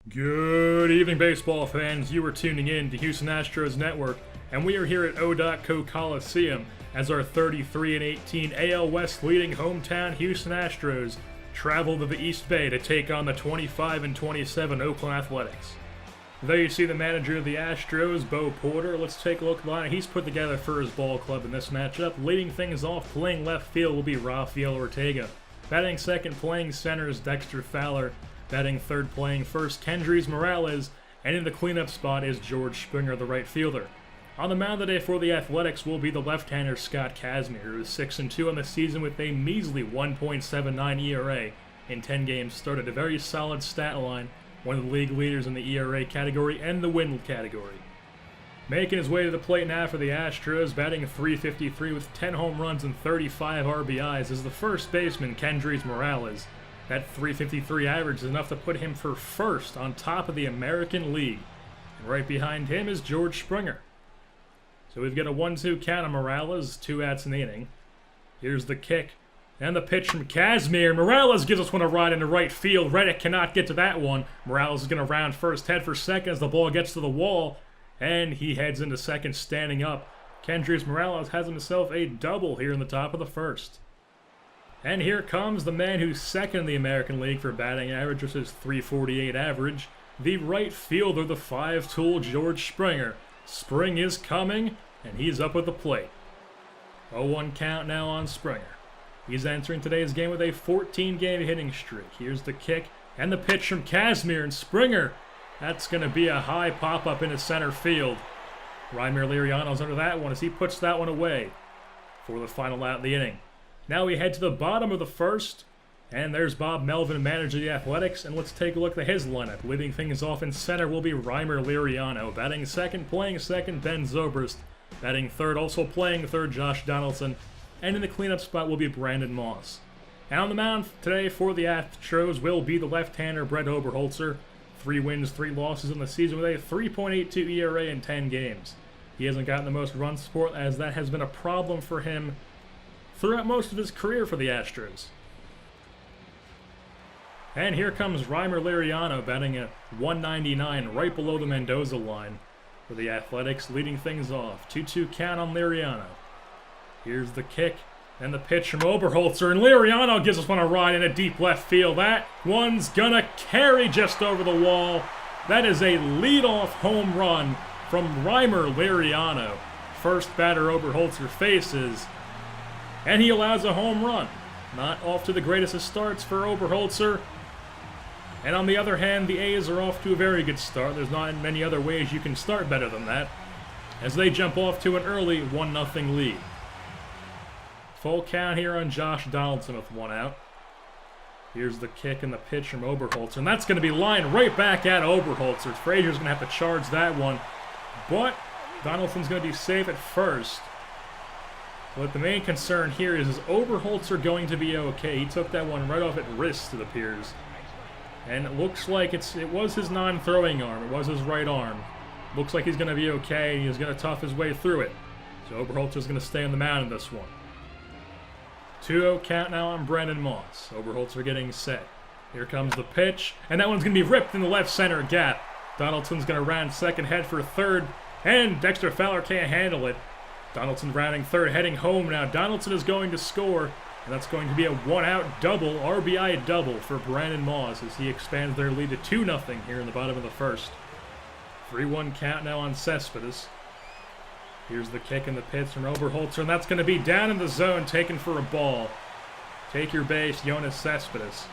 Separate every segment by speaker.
Speaker 1: Good evening, baseball fans. You are tuning in to Houston Astros Network, and we are here at O.Co Coliseum as our 33-18 AL West leading hometown Houston Astros travel to the East Bay to take on the 25-27 Oakland Athletics. There you see the manager of the Astros, Bo Porter. Let's take a look at the line he's put together for his ball club in this matchup. Leading things off, playing left field will be Rafael Ortega. Batting second, playing center is Dexter Fowler. Batting third, playing first, Kendrys Morales, and in the cleanup spot is George Springer, the right fielder. On the mound today for the Athletics will be the left-hander Scott Kazmir, who is 6-2 on the season with a measly 1.79 ERA in 10 games started. A very solid stat line, one of the league leaders in the ERA category and the win category. Making his way to the plate now for the Astros, batting .353 with 10 home runs and 35 RBIs is the first baseman Kendrys Morales. That .353 average is enough to put him for first on top of the American League. And right behind him is George Springer. So we've got a 1-2 count on Morales, 2 outs in the inning. Here's the kick and the pitch from Kazmir. Morales gives us one to ride into right field. Reddick cannot get to that one. Morales is going to round first, head for second as the ball gets to the wall. And he heads into second standing up. Kendrys Morales has himself a double here in the top of the first. And here comes the man who's second in the American League for batting average, which is .348 average. The right fielder, the 5-tool George Springer. Spring is coming, and he's up at the plate. 0-1 count now on Springer. He's entering today's game with a 14-game hitting streak. Here's the kick and the pitch from Kazmir, and Springer. That's going to be a high pop-up into center field. Reimer Liriano's under that one as he puts that one away for the final out of the inning. Now we head to the bottom of the first, and there's Bob Melvin, manager of the Athletics, and let's take a look at his lineup. Leading things off in center will be Reimer Liriano. Batting second, playing second, Ben Zobrist. Batting third, also playing third, Josh Donaldson. And in the cleanup spot will be Brandon Moss. And on the mound today for the Astros will be the left-hander Brett Oberholzer. 3 wins, 3 losses in the season with a 3.82 ERA in 10 games. He hasn't gotten the most run support, as that has been a problem for him throughout most of his career for the Astros. And here comes Reimer Liriano batting at .199 right below the Mendoza line for the Athletics, leading things off. 2-2 count on Liriano. Here's the kick and the pitch from Oberholzer, and Liriano gives us one a ride in a deep left field. That one's gonna carry just over the wall. That is a leadoff home run from Reimer Liriano. First batter Oberholzer faces, and he allows a home run. Not off to the greatest of starts for Oberholzer. And on the other hand, the A's are off to a very good start. There's not many other ways you can start better than that, as they jump off to an early 1-0 lead. Full count here on Josh Donaldson with 1 out. Here's the kick and the pitch from Oberholzer, and that's going to be lined right back at Oberholzer. Frazier's going to have to charge that one, but Donaldson's going to be safe at first. But the main concern here is Oberholzer going to be okay? He took that one right off at wrist, it appears. And it looks like it was his non-throwing arm. It was his right arm. Looks like he's going to be okay. He's going to tough his way through it. So Oberholzer's going to stay on the mound in this one. 2-0 count now on Brandon Moss. Oberholzer getting set. Here comes the pitch, and that one's going to be ripped in the left center gap. Donaldson's going to round second, head for third, and Dexter Fowler can't handle it. Donaldson rounding third, heading home now. Donaldson is going to score, and that's going to be a 1-out double, RBI double for Brandon Moss as he expands their lead to 2-0 here in the bottom of the first. 3-1 count now on Cespedes. Here's the kick and the pitch from Oberholzer, and that's going to be down in the zone, taken for a ball. Take your base, Yoenis Cespedes.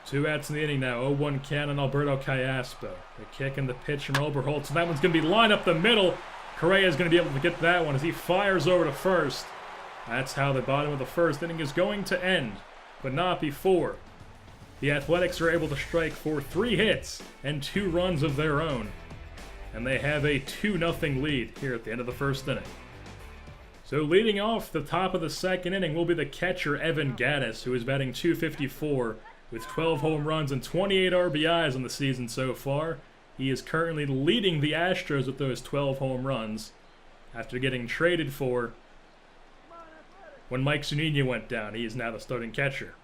Speaker 1: 2 outs in the inning now, 0-1 count on Alberto Callaspo. The kick and the pitch from Oberholzer, that one's going to be lined up the middle. Correa is going to be able to get that one as he fires over to first. That's how the bottom of the first inning is going to end, but not before. The Athletics are able to strike for 3 hits and 2 runs of their own, and they have a 2-0 lead here at the end of the first inning. So leading off the top of the second inning will be the catcher Evan Gattis, who is batting .254 with 12 home runs and 28 RBIs in the season so far. He is currently leading the Astros with those 12 home runs after getting traded for when Mike Zunino went down. He is now the starting catcher.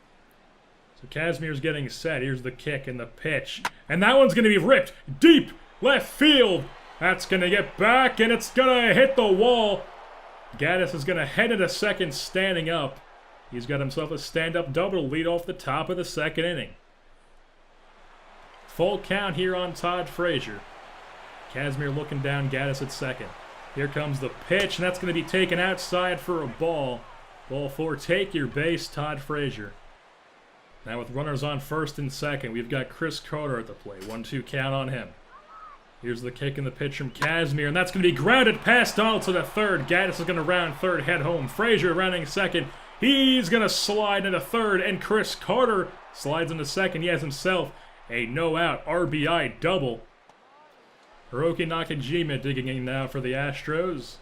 Speaker 1: So Kazmir's getting set. Here's the kick and the pitch. And that one's going to be ripped deep left field. That's going to get back, and it's going to hit the wall. Gaddis is going to head into second standing up. He's got himself a stand-up double to lead off the top of the second inning. Full count here on Todd Frazier. Casimir looking down, Gaddis at second. Here comes the pitch, and that's going to be taken outside for a ball. Ball four, take your base, Todd Frazier. Now with runners on first and second, we've got Chris Carter at the plate. 1-2 count on him. Here's the kick and the pitch from Casimir, and that's going to be grounded past Donaldson to third. Gaddis is going to round third, head home. Frazier rounding second. He's going to slide into third, and Chris Carter slides into second. He has himself a no-out RBI double. Hiroki Nakajima digging in now for the Astros.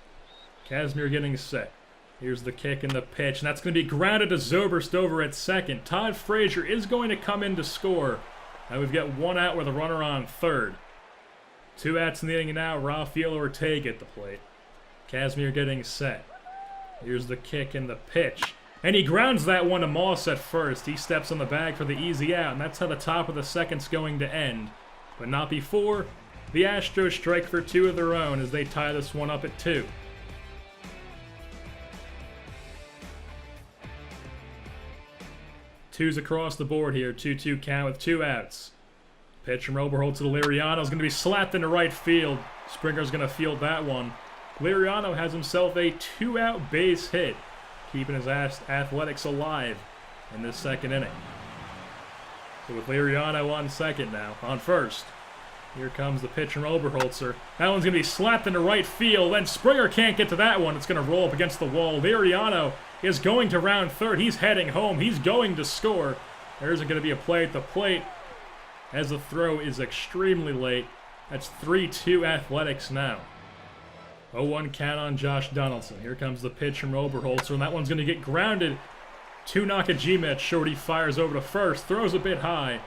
Speaker 1: Casimir getting set. Here's the kick and the pitch, and that's going to be grounded to Zobrist over at second. Todd Frazier is going to come in to score. Now we've got one out with a runner on third. Two outs in the inning now, Rafael Ortega at the plate. Casimir getting set. Here's the kick and the pitch. And he grounds that one to Moss at first. He steps on the bag for the easy out, and that's how the top of the second's going to end. But not before. The Astros strike for two of their own as they tie this one up at 2. Twos across the board here. 2-2 count with 2 outs. Pitch from Oberholtz to Liriano is going to be slapped into right field. Springer's going to field that one. Liriano has himself a 2-out base hit, keeping his Athletics alive in this second inning. So with Liriano on second now, on first. Here comes the pitch from Oberholtzer. That one's going to be slapped into right field, and Springer can't get to that one. It's going to roll up against the wall. Liriano is going to round third. He's heading home. He's going to score. There's going to be a play at the plate as the throw is extremely late. That's 3-2 Athletics now. 0-1 count on Josh Donaldson. Here comes the pitch from Oberholtzer, and that one's going to get grounded to Nakajima at short. He fires over to first, throws a bit high,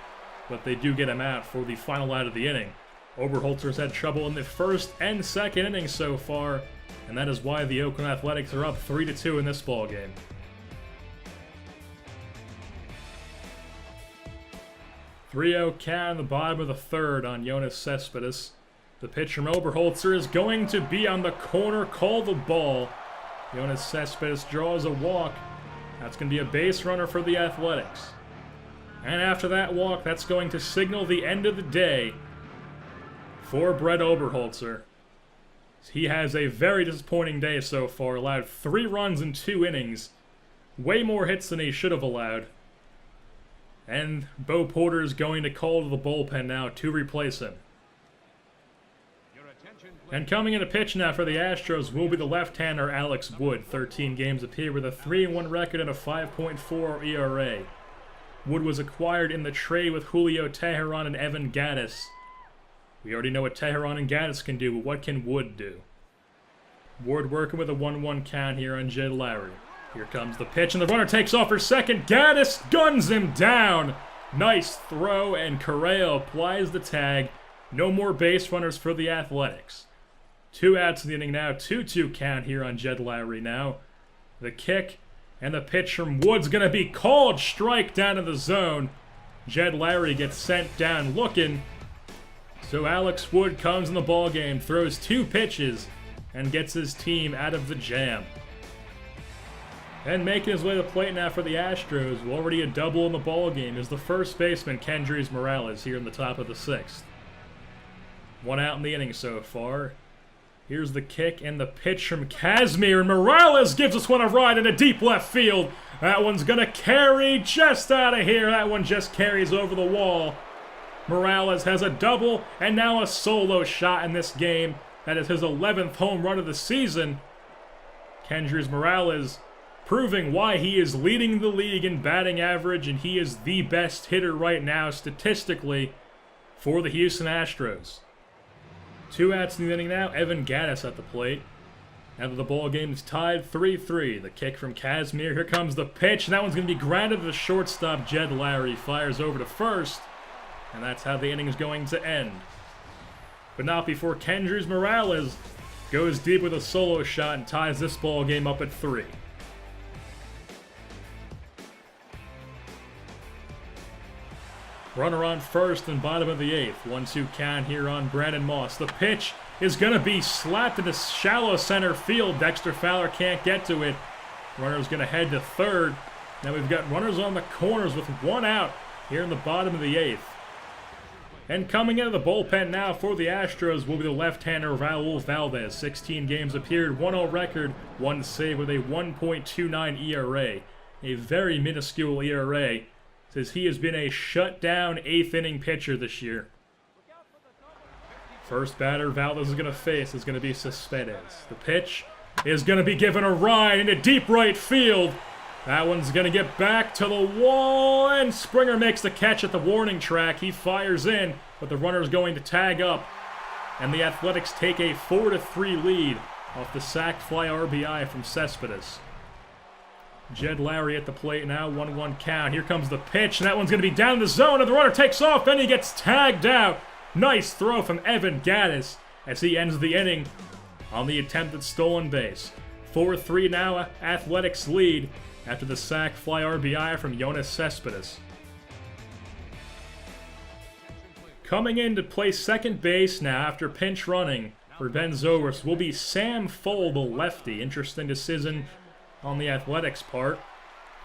Speaker 1: but they do get him out for the final out of the inning. Oberholtzer's had trouble in the first and second innings so far, and that is why the Oakland Athletics are up 3-2 in this ballgame. Three-0 count in the bottom of the third on Jonas Cespedes. The pitch from Oberholtzer is going to be on the corner, call the ball. Jonas Cespedes draws a walk. That's going to be a base runner for the Athletics. And after that walk, that's going to signal the end of the day for Brett Oberholtzer. He has a very disappointing day so far, allowed 3 runs in 2 innings. Way more hits than he should have allowed. And Bo Porter is going to call to the bullpen now to replace him. And coming in a pitch now for the Astros will be the left-hander Alex Wood. 13 games appear with a 3-1 record and a 5.4 ERA. Wood was acquired in the trade with Julio Teheran and Evan Gattis. We already know what Teheran and Gattis can do, but what can Wood do? Wood working with a 1-1 count here on Jed Lowry. Here comes the pitch, and the runner takes off for second. Gattis guns him down. Nice throw, and Correa applies the tag. No more base runners for the Athletics. 2 outs in the inning now. 2-2 count here on Jed Lowry now. The kick and the pitch from Wood's going to be called strike down in the zone. Jed Lowry gets sent down looking. So Alex Wood comes in the ballgame, throws 2 pitches, and gets his team out of the jam. And making his way to the plate now for the Astros, already a double in the ballgame, is the first baseman Kendrys Morales here in the top of the 6th. 1 out in the inning so far. Here's the kick and the pitch from Casimir, and Morales gives us one a ride in a deep left field. That one's going to carry just out of here. That one just carries over the wall. Morales has a double and now a solo shot in this game. That is his 11th home run of the season. Kendrys Morales proving why he is leading the league in batting average, and he is the best hitter right now statistically for the Houston Astros. 2 outs in the inning now. Evan Gattis at the plate. Now that the ball game is tied 3-3. The kick from Casimir. Here comes the pitch. And that one's going to be grounded to the shortstop. Jed Lowry fires over to first. And that's how the inning is going to end. But not before Kendrys Morales goes deep with a solo shot and ties this ball game up at 3. Runner on first and bottom of the 8th. 1-2 count here on Brandon Moss. The pitch is going to be slapped into shallow center field. Dexter Fowler can't get to it. Runner's going to head to third. Now we've got runners on the corners with 1 out here in the bottom of the 8th. And coming into the bullpen now for the Astros will be the left-hander Raul Valdez. 16 games appeared, 1-0 record, 1 save with a 1.29 ERA. A very minuscule ERA, says he has been a shutdown 8th-inning pitcher this year. First batter Valdez is going to face is going to be Cespedes. The pitch is going to be given a ride into deep right field. That one's going to get back to the wall, and Springer makes the catch at the warning track. He fires in, but the runner's going to tag up. And the Athletics take a 4-3 lead off the sac fly RBI from Cespedes. Jed Lowry at the plate now, 1-1 count. Here comes the pitch, and that one's going to be down the zone, and the runner takes off, and he gets tagged out. Nice throw from Evan Gattis as he ends the inning on the attempted stolen base. 4-3 now, Athletics lead after the sac fly RBI from Yoenis Cespedes. Coming in to play second base now after pinch running for Ben Zobrist will be Sam Fole, the lefty. Interesting decision on the Athletics' part.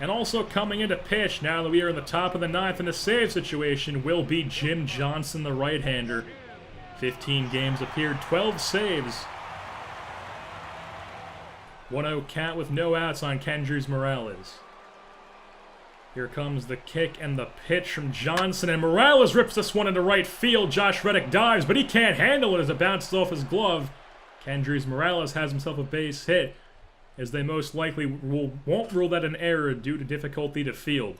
Speaker 1: And also coming into pitch now that we are in the top of the 9th in a save situation will be Jim Johnson, the right-hander. 15 games appeared, 12 saves. 1-0 count with no outs on Kendrys Morales. Here comes the kick and the pitch from Johnson, and Morales rips this one into right field. Josh Reddick dives, but he can't handle it as it bounces off his glove. Kendrys Morales has himself a base hit, as they most likely won't rule that an error due to difficulty to field.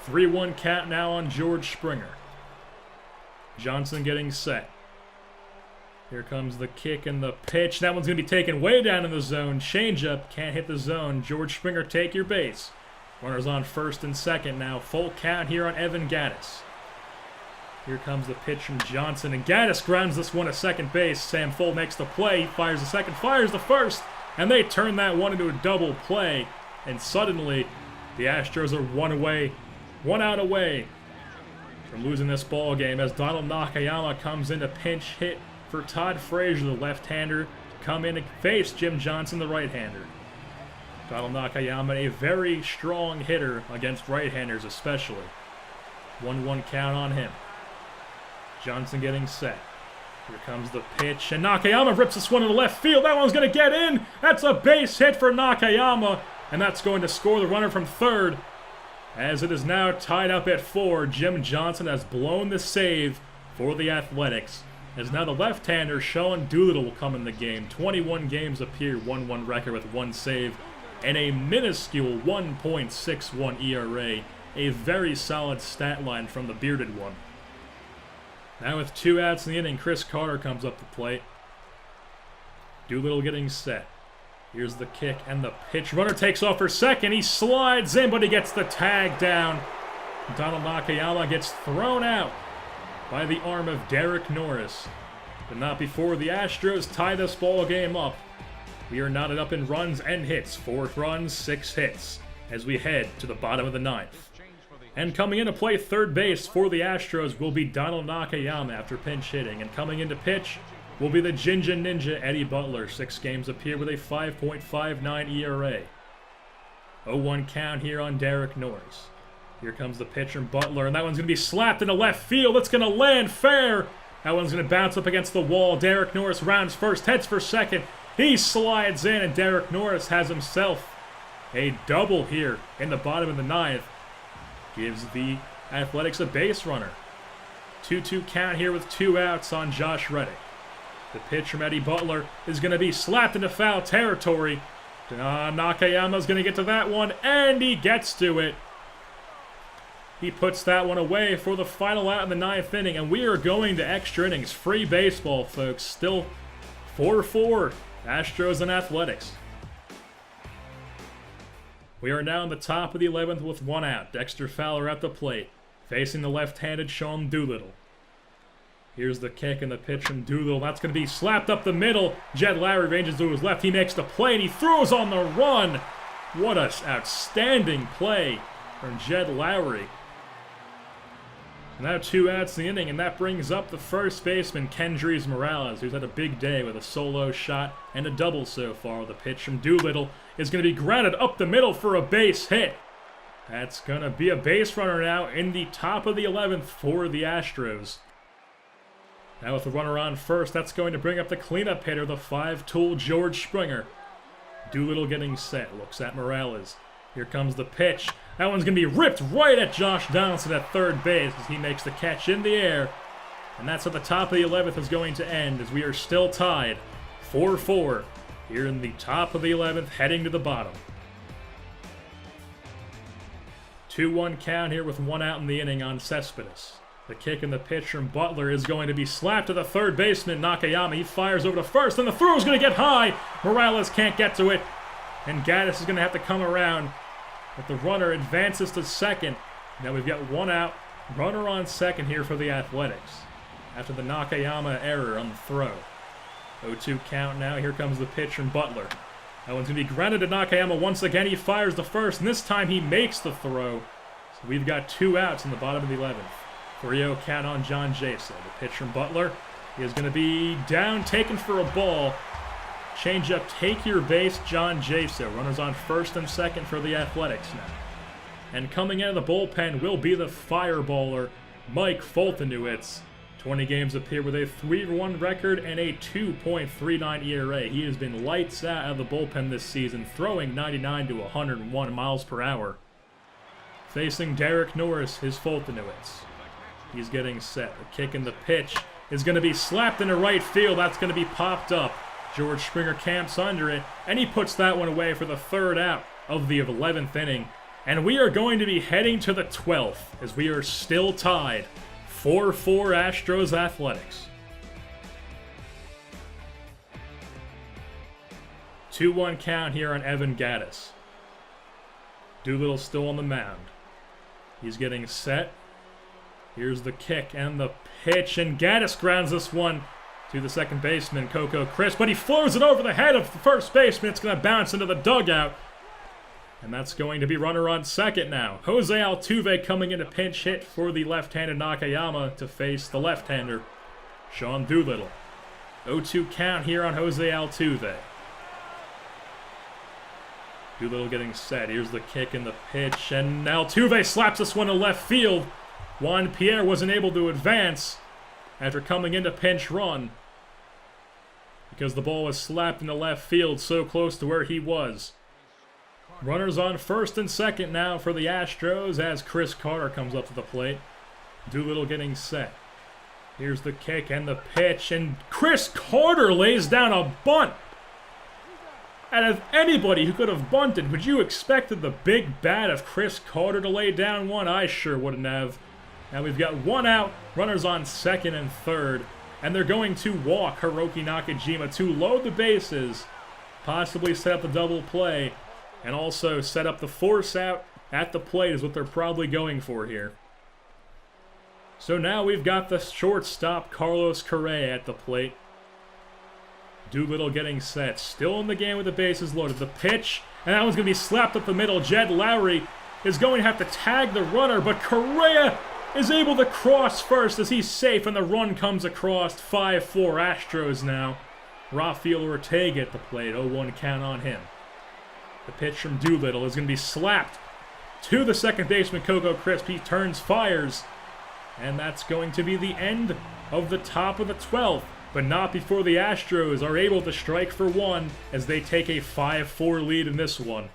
Speaker 1: 3-1 count now on George Springer. Johnson getting set. Here comes the kick and the pitch. That one's going to be taken way down in the zone. Changeup, can't hit the zone. George Springer, take your base. Runners on first and second now. Full count here on Evan Gattis. Here comes the pitch from Johnson, and Gattis grounds this one to second base. Sam Fole makes the play. He fires the second, fires the first, and they turn that one into a double play. And suddenly, the Astros are one out away from losing this ball game as Donald Nakayama comes in to pinch hit for Todd Frazier, the left-hander, come in and face Jim Johnson, the right-hander. Donald Nakayama, a very strong hitter against right-handers especially. 1-1 count on him. Johnson getting set. Here comes the pitch, and Nakayama rips this one to the left field. That one's going to get in. That's a base hit for Nakayama, and that's going to score the runner from third. As it is now tied up at 4, Jim Johnson has blown the save for the Athletics. As now the left-hander Sean Doolittle will come in the game. 21 games appear, 1-1 record with 1 save, and a minuscule 1.61 ERA. A very solid stat line from the bearded one. Now with 2 outs in the inning, Chris Carter comes up to plate. Doolittle getting set. Here's the kick and the pitch. Runner takes off for second. He slides in, but he gets the tag down. Donald Nakayama gets thrown out by the arm of Derek Norris. But not before the Astros tie this ball game up. We are knotted up in runs and hits. 4 runs, 6 hits as we head to the bottom of the 9th. And coming in to play third base for the Astros will be Donald Nakayama after pinch hitting. And coming in to pitch will be the Ginger Ninja Eddie Butler. 6 games appear with a 5.59 ERA. 0-1 count here on Derek Norris. Here comes the pitch from Butler, and that one's going to be slapped into left field. It's going to land fair. That one's going to bounce up against the wall. Derek Norris rounds first, heads for second. He slides in, and Derek Norris has himself a double here in the bottom of the 9th. Gives the Athletics a base runner. 2-2 count here with 2 outs on Josh Reddick. The pitch from Eddie Butler is going to be slapped into foul territory. Nakayama's going to get to that one, and he gets to it. He puts that one away for the final out in the 9th inning, and we are going to extra innings. Free baseball, folks. Still 4-4, Astros and Athletics. We are now in the top of the 11th with 1 out. Dexter Fowler at the plate, facing the left-handed Sean Doolittle. Here's the kick and the pitch from Doolittle. That's going to be slapped up the middle. Jed Lowry ranges to his left. He makes the play, and he throws on the run. What an outstanding play from Jed Lowry. Now 2 outs in the inning, and that brings up the first baseman, Kendrys Morales, who's had a big day with a solo shot and a double so far. The pitch from Doolittle is going to be grounded up the middle for a base hit. That's going to be a base runner now in the top of the 11th for the Astros. Now with the runner on first, that's going to bring up the cleanup hitter, the 5-tool George Springer. Doolittle getting set, looks at Morales. Here comes the pitch. That one's going to be ripped right at Josh Donaldson at third base as he makes the catch in the air. And that's at the top of the 11th is going to end as we are still tied 4-4 here in the top of the 11th heading to the bottom. 2-1 count here with 1 out in the inning on Cespedes. The kick and the pitch from Butler is going to be slapped to the third baseman, Nakayama. He fires over to first, and the throw is going to get high. Morales can't get to it, and Gaddis is going to have to come around. But the runner advances to second. Now we've got 1 out, runner on second here for the Athletics after the Nakayama error on the throw. 0-2 count now. Here comes the pitch from Butler. That one's going to be grounded to Nakayama once again. He fires the first, and this time he makes the throw. So we've got 2 outs in the bottom of the 11th. 3-0 count on John Jaso. The pitch from Butler is going to be down, taken for a ball. Change up, take your base, John Jaso. Runners on first and second for the Athletics now. And coming out of the bullpen will be the fireballer, Mike Foltynewicz. 20 games appear with a 3-1 record and a 2.39 ERA. He has been lights out of the bullpen this season, throwing 99 to 101 miles per hour. Facing Derek Norris, his Foltynewicz. He's getting set. The kick and the pitch is going to be slapped into right field. That's going to be popped up. George Springer camps under it, and he puts that one away for the 3rd out of the 11th inning. And we are going to be heading to the 12th as we are still tied 4-4 Astros Athletics. 2-1 count here on Evan Gaddis. Doolittle still on the mound. He's getting set. Here's the kick and the pitch, and Gaddis grounds this one to the second baseman, Coco Crisp, but he flows it over the head of the first baseman. It's going to bounce into the dugout, and that's going to be runner on second now. Jose Altuve coming in to pinch hit for the left-handed Nakayama to face the left-hander, Sean Doolittle. 0-2 count here on Jose Altuve. Doolittle getting set. Here's the kick and the pitch, and Altuve slaps this one to left field. Juan Pierre wasn't able to advance after coming into pinch run because the ball was slapped into left field so close to where he was. Runners on first and second now for the Astros as Chris Carter comes up to the plate. Doolittle getting set. Here's the kick and the pitch, and Chris Carter lays down a bunt. And if anybody who could have bunted, would you expected the big bat of Chris Carter to lay down one? I sure wouldn't have. Now we've got 1 out, runners on second and third, and they're going to walk Hiroki Nakajima to load the bases, possibly set up the double play, and also set up the force out at the plate is what they're probably going for here. So now we've got the shortstop Carlos Correa at the plate. Doolittle getting set, still in the game with the bases loaded. The pitch, and that one's going to be slapped up the middle. Jed Lowry is going to have to tag the runner, but Correa is able to cross first as he's safe, and the run comes across. 5-4 Astros now. Rafael Ortega at the plate, 0-1 count on him. The pitch from Doolittle is going to be slapped to the second baseman, Coco Crisp. He turns, fires, and that's going to be the end of the top of the 12th, but not before the Astros are able to strike for 1 as they take a 5-4 lead in this one.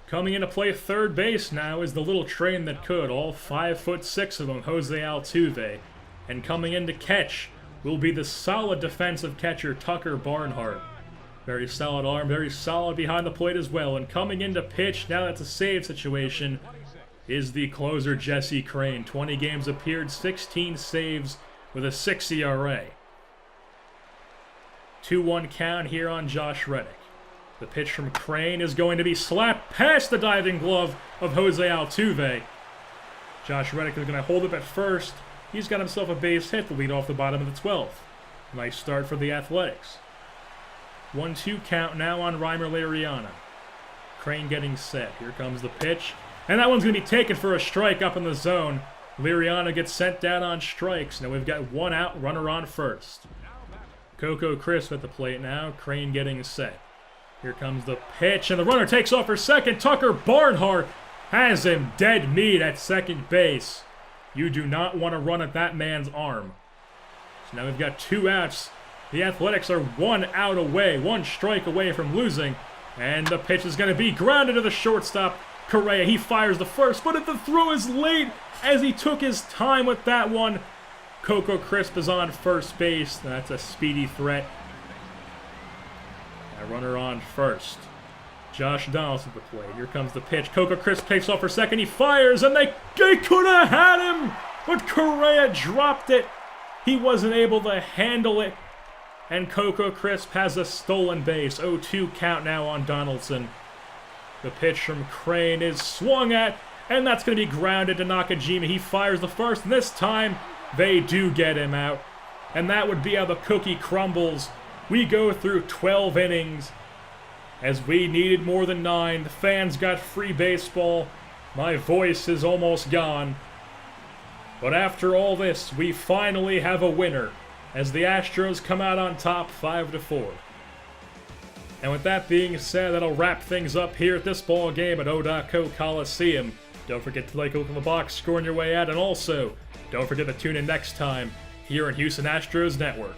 Speaker 1: Coming into play third base now is the little train that could, all 5'6" of them, Jose Altuve. And coming in to catch will be the solid defensive catcher, Tucker Barnhart. Very solid arm, very solid behind the plate as well. And coming in to pitch, now that's a save situation, is the closer, Jesse Crain. 20 games appeared, 16 saves with a 6 ERA. 2-1 count here on Josh Reddick. The pitch from Crain is going to be slapped past the diving glove of Jose Altuve. Josh Reddick is going to hold up at first. He's got himself a base hit to lead off the bottom of the 12th. Nice start for the Athletics. 1-2 count now on Reimer Liriano. Crain getting set. Here comes the pitch. And that one's going to be taken for a strike up in the zone. Liriano gets sent down on strikes. Now we've got one out, runner on first. Coco Crisp at the plate now. Crane getting set. Here comes the pitch, and the runner takes off for second. Tucker Barnhart has him dead meat at second base. You do not want to run at that man's arm. So now we've got 2 outs. The Athletics are 1 out away, 1 strike away from losing. And the pitch is going to be grounded to the shortstop. Correa, he fires the first, but the throw is late as he took his time with that one. Coco Crisp is on first base. That's a speedy threat. A runner on first. Josh Donaldson at the plate. Here comes the pitch. Coco Crisp takes off for second. He fires, and they could have had him, but Correa dropped it. He wasn't able to handle it, and Coco Crisp has a stolen base. 0-2 count now on Donaldson. The pitch from Crane is swung at, and that's going to be grounded to Nakajima. He fires the first, and this time they do get him out. And that would be how the cookie crumbles. We go through 12 innings as we needed more than 9. The fans got free baseball. My voice is almost gone. But after all this, we finally have a winner as the Astros come out on top 5-4. And with that being said, that'll wrap things up here at this ball game at O.Co Coliseum. Don't forget to like, open the box, scoring your way out, and also don't forget to tune in next time here on Houston Astros Network.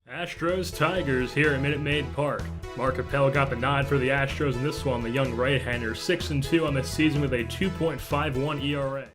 Speaker 1: Astros Tigers here at Minute Maid Park. Mark Appel got the nod for the Astros in this one. The young right-hander 6-2 on the season with a 2.51 ERA.